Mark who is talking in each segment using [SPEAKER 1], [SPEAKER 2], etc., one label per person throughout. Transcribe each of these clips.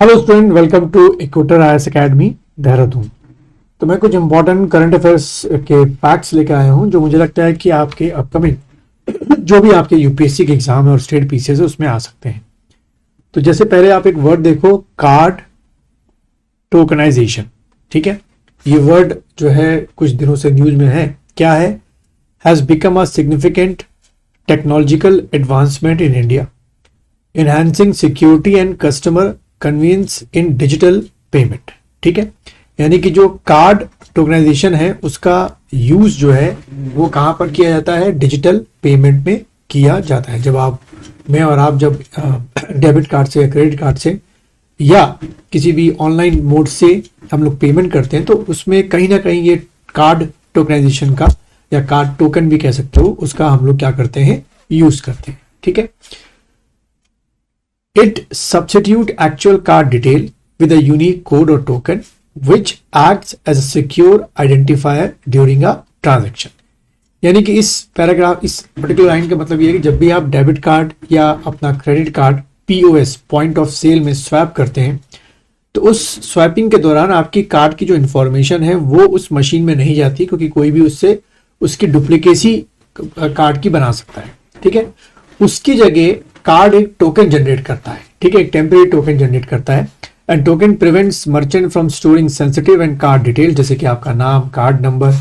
[SPEAKER 1] Hello student, welcome to equator IAS academy Dehradun. तो मैं कुछ इंपॉर्टेंट करंट अफेयर्स के फैक्ट्स लेकर आया हूं जो मुझे लगता है कि आपके अपकमिंग जो भी आपके यूपीएससी के एग्जाम है और स्टेट पीसीएस है उसमें आ सकते हैं। तो जैसे पहले आप एक वर्ड देखो, कार्ड टोकनाइजेशन। ठीक है, ये वर्ड जो है कुछ दिनों से न्यूज में है। क्या है? Has become a significant technological advancement in India, enhancing security and customer convenience in digital payment. ठीक है, यानी कि जो कार्ड टोकनाइजेशन है उसका यूज जो है वो कहां पर किया जाता है? डिजिटल पेमेंट में किया जाता है। जब मैं और आप जब डेबिट कार्ड से या क्रेडिट कार्ड से या किसी भी ऑनलाइन मोड से हम लोग पेमेंट करते हैं तो उसमें कहीं ना कहीं ये कार्ड टोकनाइजेशन का या कार्ड टोकन भी कह सकते हो, उसका हम लोग क्या करते हैं? यूज करते हैं। ठीक है, it substitute actual card detail with a unique code or token which acts as a secure identifier during a transaction। यानी कि इस पैराग्राफ, इस पर्टिकुलर लाइन का मतलब ये है कि जब भी आप डेबिट कार्ड या अपना credit card POS point of sale में स्वैप करते हैं तो उस स्वैपिंग के दौरान आपकी कार्ड की जो इंफॉर्मेशन है वो उस मशीन में नहीं जाती, क्योंकि कोई भी उससे उसकी डुप्लीकेसी कार्ड की बना सकता है। ठीक है, उसकी जगह कार्ड एक टोकन जनरेट करता है। ठीक है, एक टेम्परेरी टोकन जनरेट करता है and token prevents merchant from storing sensitive and card detail, जैसे कि आपका नाम, कार्ड नंबर,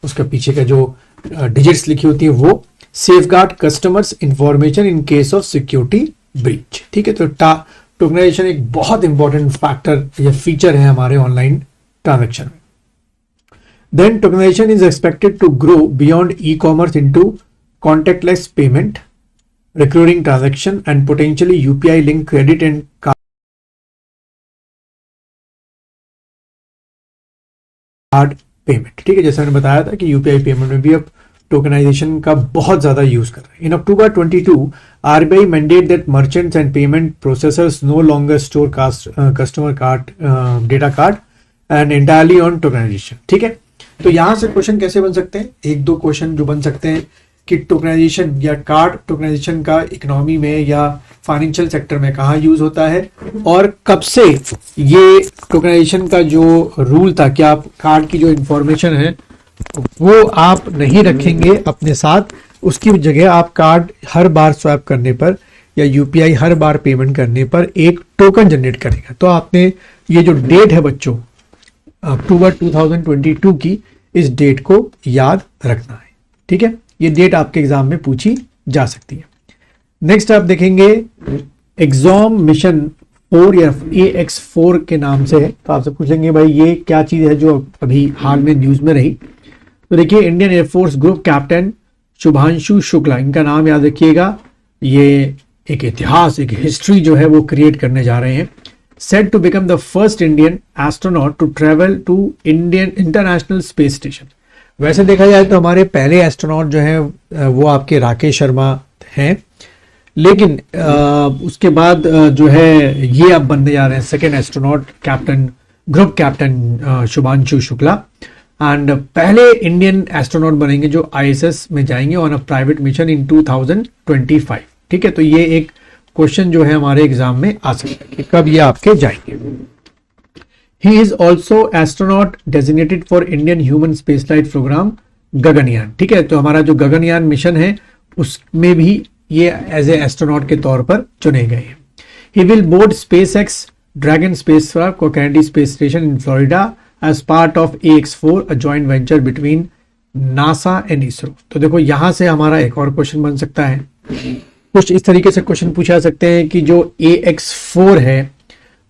[SPEAKER 1] उसका पीछे का जो डिजिट्स लिखी होती है वो, safeguard customers information in case of security breach. ठीक है, तो टोकनाइजेशन एक बहुत इंपॉर्टेंट फैक्टर या फीचर है हमारे ऑनलाइन ट्रांजेक्शन में। Then tokenization is expected to grow beyond e commerce into contactless payment, recurring transaction and potentially UPI linked credit and card payment. ठीक है, जैसे मैंने बताया था कि यूपीआई पेमेंट में भी अब टोकनाइजेशन का बहुत ज्यादा यूज कर रहे हैं। In October 22 RBI mandate that merchants and payment processors no longer store customer card data card and entirely on tokenization. ठीक है, तो यहां से क्वेश्चन कैसे बन सकते हैं? एक दो क्वेश्चन जो बन सकते हैं कि टोकनाइजेशन या कार्ड टोकनाइजेशन का इकोनॉमी में या फाइनेंशियल सेक्टर में कहाँ यूज होता है और कब से ये टोकनाइजेशन का जो रूल था कि आप कार्ड की जो इंफॉर्मेशन है वो आप नहीं रखेंगे अपने साथ, उसकी जगह आप कार्ड हर बार स्वैप करने पर या यूपीआई हर बार पेमेंट करने पर एक टोकन जनरेट करेगा। तो आपने ये जो डेट है बच्चों, अक्टूबर 2022 की, इस डेट को याद रखना है। ठीक है, ये डेट आपके एग्जाम में पूछी जा सकती है। नेक्स्ट आप देखेंगे एग्जाम मिशन 4 या AX4 के नाम से है, तो आपसे पूछेंगे भाई ये क्या चीज है जो अभी हाल में न्यूज में रही। तो देखिए, Indian air force group captain Shubhanshu Shukla, इनका नाम याद रखिएगा। ये एक इतिहास, एक हिस्ट्री जो है वो क्रिएट करने जा रहे हैं। Set to become the first Indian astronaut to travel to Indian international space station. वैसे देखा जाए तो हमारे पहले एस्ट्रोनॉट जो हैं वो आपके राकेश शर्मा हैं, लेकिन उसके बाद जो है ये अब बनने जा रहे हैं second astronaut, captain, group captain Shubhanshu Shukla. And पहले इंडियन एस्ट्रोनॉट बनेंगे जो आईएसएस में जाएंगे on a private mission in 2025। ठीक है, तो ये एक क्वेश्चन जो है हमारे एग्जाम में आ सकता है कि कब ये आपके जाएंगे। He is also astronaut designated for Indian Human Spaceflight Program Gaganyaan. ठीक है, तो हमारा जो गगनयान मिशन है उसमें भी ये एज ए एस्ट्रोनॉट के तौर पर चुने गए हैं। He will board SpaceX Dragon spacecraft को Kennedy space station in Florida as part of AX4, a joint venture between NASA and ISRO। तो देखो यहां से हमारा एक और क्वेश्चन बन सकता है। कुछ इस तरीके से क्वेश्चन पूछा सकते हैं कि जो AX4 है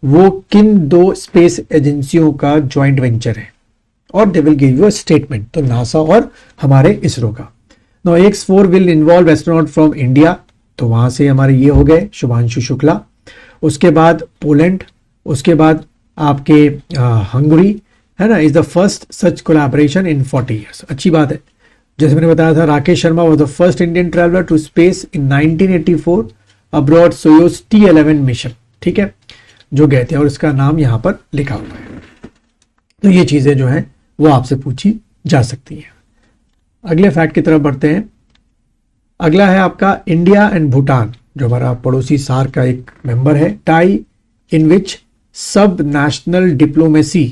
[SPEAKER 1] वो किन दो स्पेस एजेंसियों का ज्वाइंट वेंचर है, और they will give you a statement. तो नासा और हमारे इसरो का। No AX4 will involve astronaut from India, तो वहां से हमारे ये हो गए शुभांशु शुक्ला। उसके बाद पोलैंड, उसके बाद आपके हंगरी है ना, is the first such collaboration in 40 years. अच्छी बात है। जैसे मैंने बताया था, Rakesh Sharma was the first Indian traveller to space in 1984 abroad Soyuz T11 mission. ठीक है, जो गए थे और इसका नाम यहां पर लिखा हुआ है। तो ये चीजें जो हैं वो आपसे पूछी जा सकती हैं। अगले फैक्ट की तरफ बढ़ते हैं। अगला है आपका इंडिया एंड भूटान, जो हमारा पड़ोसी सार्क का एक मेंबर है, टाई इन विच सब national diplomacy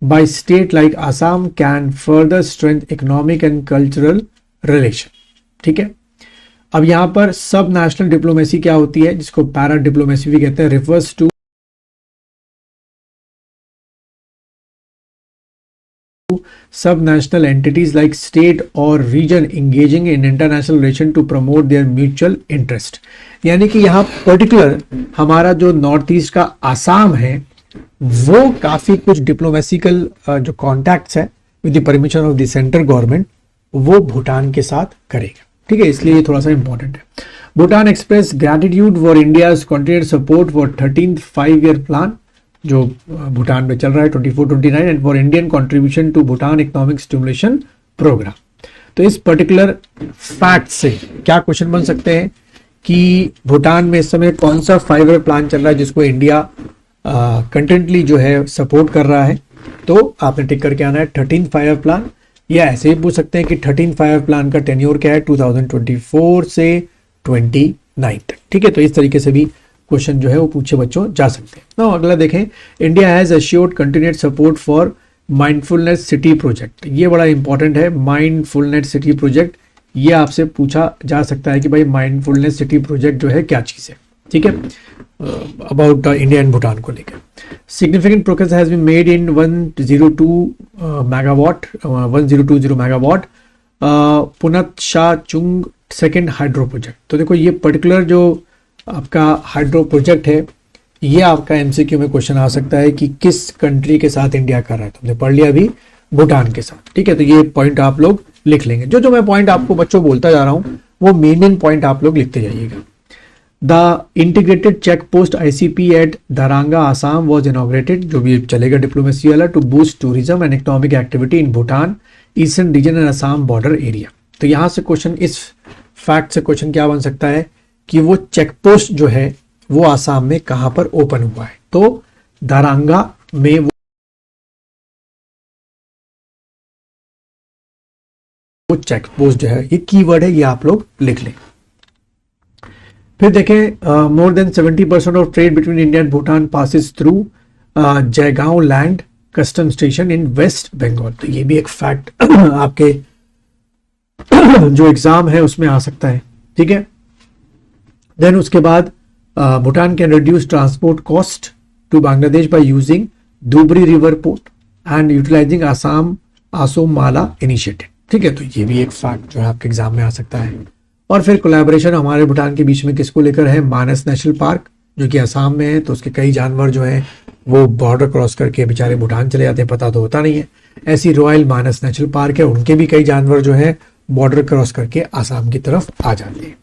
[SPEAKER 1] by state like Assam can further strengthen economic and cultural relation. ठीक है, अब यहां पर सब नेशनल डिप्लोमेसी क्या होती है, जिसको पैरा डिप्लोमेसी भी कहते हैं, refers to sub national entities like state और region engaging in international relation to promote their mutual interest. यानी कि यहाँ पर्टिकुलर हमारा जो नॉर्थ ईस्ट का आसाम है वो काफी कुछ डिप्लोमेसिकल जो कॉन्टैक्ट्स है with the permission of the central government वो भूटान के साथ करेगा। ठीक है, इसलिए ये थोड़ा सा इंपॉर्टेंट है। Bhutan express gratitude for India's continued support for 13th 5-year plan जो भूटान में चल रहा है 24-29 and for Indian contribution to Bhutan economic stimulation programme. तो इस पर्टिकुलर फैक्ट से क्या क्वेश्चन बन सकते हैं कि भूटान में इस समय कौन सा 5-year प्लान चल रहा है जिसको इंडिया कंटेंटली जो है सपोर्ट कर रहा है। तो आपने टिक करके आना है 13th 5-year प्लान, या ऐसे ही पूछ सकते हैं कि 13th 5-year प्लान का टेन्योर क्या है 2024 से 29 तक। ठीक है, तो इस तरीके से भी क्वेश्चन जो है वो पूछे बच्चों जा सकते हैं। तो अगला देखें, India has assured continued support for mindfulness city project. ये बड़ा इंपॉर्टेंट है, माइंडफुलनेस सिटी प्रोजेक्ट। ये आपसे पूछा जा सकता है कि भाई माइंडफुलनेस सिटी प्रोजेक्ट जो है क्या चीज है। ठीक है, अबाउट इंडिया एंड भूटान को लेकर significant progress has been made in 102 megawatt Punatsangchhu second hydro project. तो देखो ये पर्टिकुलर जो आपका हाइड्रो प्रोजेक्ट है ये आपका एमसीक्यू में क्वेश्चन आ सकता है कि किस कंट्री के साथ इंडिया कर रहा है। तुमने पढ़ लिया अभी भूटान के साथ। ठीक है, तो ये पॉइंट आप लोग लिख लेंगे। जो मैं पॉइंट आपको बच्चों बोलता जा रहा हूं वो मेन पॉइंट आप लोग लिखते जाइएगा। The integrated check post ICP at Darranga Assam was inaugurated, जो भी चलेगा डिप्लोमेसी वाला, to boost tourism and economic activity in Bhutan eastern region and Assam border area. तो यहां से क्वेश्चन, इस फैक्ट से क्वेश्चन क्या बन सकता है कि वो चेक पोस्ट जो है वो आसाम में कहां पर ओपन हुआ है। तो दरांगा में वो चेक पोस्ट जो है, ये कीवर्ड है, ये आप लोग लिख लें। फिर देखें, more than 70% of trade between India and Bhutan passes through Jaigaon land custom station in West Bengal. तो ये भी एक फैक्ट आपके जो एग्जाम है उसमें आ सकता है। ठीक है, देन उसके बाद Bhutan can reduce transport cost to Bangladesh by using Dhubri river port and utilising Asom Mala initiative. ठीक है, तो ये भी एक फैक्ट जो है आपके एग्जाम में आ सकता है। और फिर कोलैबोरेशन हमारे भूटान के बीच में किसको लेकर है, मानस नेशनल पार्क जो कि असम में है। तो उसके कई जानवर जो हैं वो बॉर्डर क्रॉस करके बेचारे भूटान चले जाते हैं, पता तो होता नहीं है। ऐसी रॉयल मानस नेशनल पार्क है, उनके भी कई जानवर जो है बॉर्डर क्रॉस करके असम की तरफ आ जाते हैं।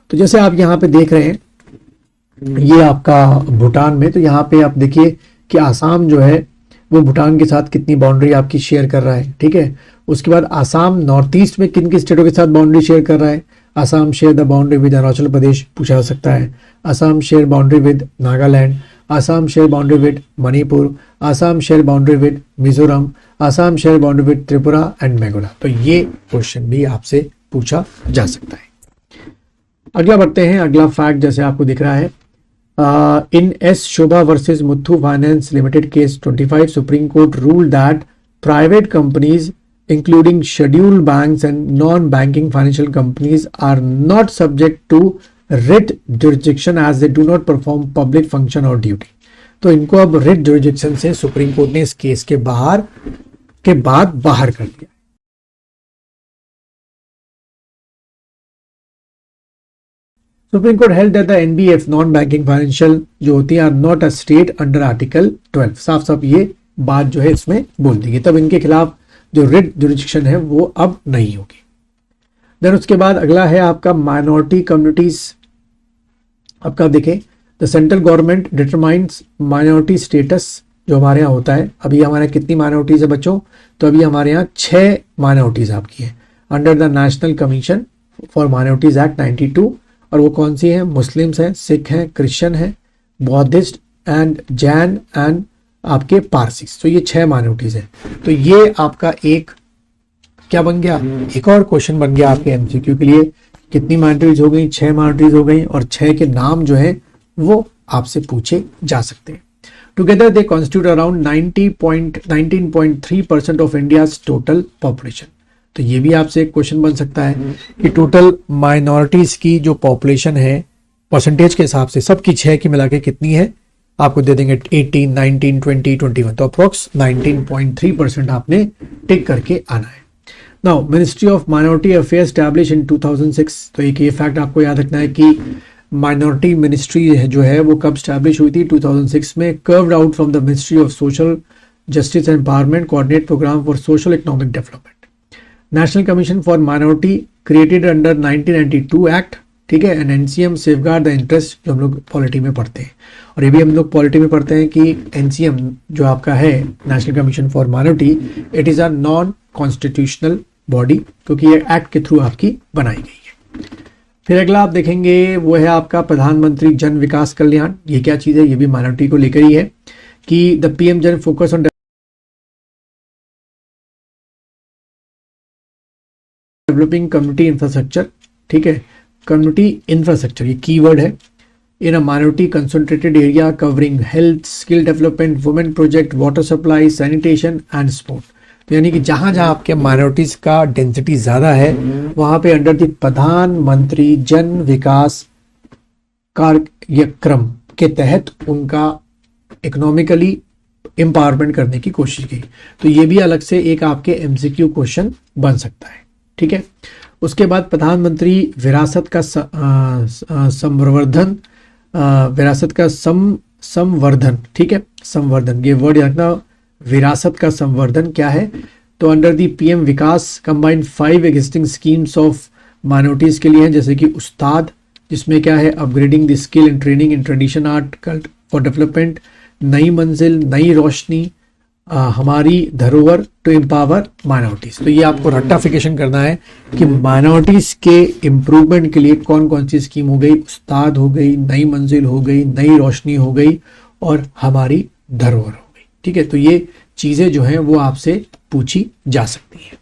[SPEAKER 1] तो जैसे आप यहाँ पे देख रहे हैं ये आपका भूटान में, तो यहाँ पे आप देखिए कि आसाम जो है वो भूटान के साथ कितनी बाउंड्री आपकी शेयर कर रहा है। ठीक है, उसके बाद आसाम नॉर्थ ईस्ट में किन किन स्टेटों के साथ बाउंड्री शेयर कर रहा है। Assam share the boundary with Arunachal Pradesh, पूछा जा सकता है। Assam share boundary with Nagaland, Assam share boundary with Manipur, Assam share boundary with Mizoram, Assam share boundary with Tripura and Meghalaya. तो ये क्वेश्चन भी आपसे पूछा जा सकता है। अगला बढ़ते हैं, अगला फैक्ट जैसे आपको दिख रहा है, in S Shobha versus Muthoot finance limited case 25 supreme court rule that private companies including scheduled banks and non-banking financial companies are not subject to writ jurisdiction as they do not perform public function or duty। तो इनको अब writ jurisdiction से supreme court ने इस केस के बाद बाहर कर दिया। Supreme court held that the NBF non banking financial जो होती है are not a state under article 12। साफ साफ ये बात जो है इसमें बोल दी गई, तब इनके खिलाफ जो रिट जुरिडिक्शन है वो अब नहीं होगी। देन उसके बाद अगला है आपका माइनॉरिटी कम्युनिटीज। आपका देखें, the central government determines minority status जो हमारे यहाँ होता है। अभी हमारे यहाँ कितनी माइनॉरिटीज है बच्चों, तो अभी हमारे यहाँ 6 माइनॉरिटीज आपकी है under the national commission for minorities act 92। और वो कौन सी है, मुस्लिम्स हैं, सिख हैं, क्रिश्चियन हैं, बौद्धिस्ट एंड जैन एंड आपके पारसीस। तो ये 6 माइनॉरिटीज हैं। तो ये आपका एक क्या बन गया, एक और क्वेश्चन बन गया आपके एमसीक्यू के लिए। कितनी माइनॉरिटीज हो गई, 6 माइनॉरिटीज हो गई, और 6 के नाम जो है वो आपसे पूछे जा सकते हैं। Together they constitute around 19.3% of India's total population. तो ये भी आपसे एक क्वेश्चन बन सकता है कि टोटल माइनॉरिटीज की जो पॉपुलेशन है परसेंटेज के हिसाब से सबकी 6 की मिला के कितनी है, आपको दे देंगे 18, 19, 20, 21, तो अप्रोक्स 19.3% आपने टिक करके आना है। Now ministry of minority affairs establish in 2006, तो एक ये फैक्ट आपको याद रखना है कि माइनॉरिटी मिनिस्ट्री जो है वो कब स्टैब्लिश हुई थी, 2006 में, carved out from the ministry of social justice and empowerment coordinate programme for social economic development. National commission for minority created under 1992 act, ठीक है, and NCM safeguard the interest, जो हम लोग पॉलिटी में पढ़ते हैं, और ये भी हम लोग पॉलिटी में पढ़ते हैं कि एनसीएम जो आपका है national commission for minority, it is a non constitutional body, क्योंकि ये एक्ट के थ्रू आपकी बनाई गई है। फिर अगला आप देखेंगे वो है आपका प्रधानमंत्री जन विकास कल्याण। ये क्या चीज है, ये भी माइनॉरिटी को लेकर ही है कि the PM Jan focus on developing community infrastructure, ठीक है, कम्युनिटी इंफ्रास्ट्रक्चर ये कीवर्ड है, in a minority concentrated area covering health, skill development, women project, water supply, sanitation and sport. तो यानी कि जहां जहां आपके माइनॉरिटीज का डेंसिटी ज्यादा है वहां पे अंडर द प्रधानमंत्री जन विकास कार्यक्रम के तहत उनका इकोनॉमिकली एम्पावरमेंट करने की कोशिश की। तो ये भी अलग से एक आपके एमसीक्यू क्वेश्चन बन सकता है, ठीक है। उसके बाद प्रधानमंत्री विरासत का संवर्धन, विरासत का संवर्धन, ठीक है, संवर्धन, ये वर्ड याद रखना, विरासत का संवर्धन क्या है, तो under the PM Vikas combined 5 existing schemes of minorities के लिए हैं, जैसे कि उस्ताद, जिसमें क्या है, upgrading the skill and training in tradition art cult for development, नई मंजिल, नई रोशनी, हमारी धरोहर टू एम्पावर माइनॉरिटीज। तो ये आपको रेक्टिफिकेशन करना है कि माइनॉरिटीज के इम्प्रूवमेंट के लिए कौन कौन सी स्कीम हो गई, उस्ताद हो गई, नई मंजिल हो गई, नई रोशनी हो गई और हमारी धरोहर हो गई, ठीक है। तो ये चीजें जो हैं वो आपसे पूछी जा सकती हैं।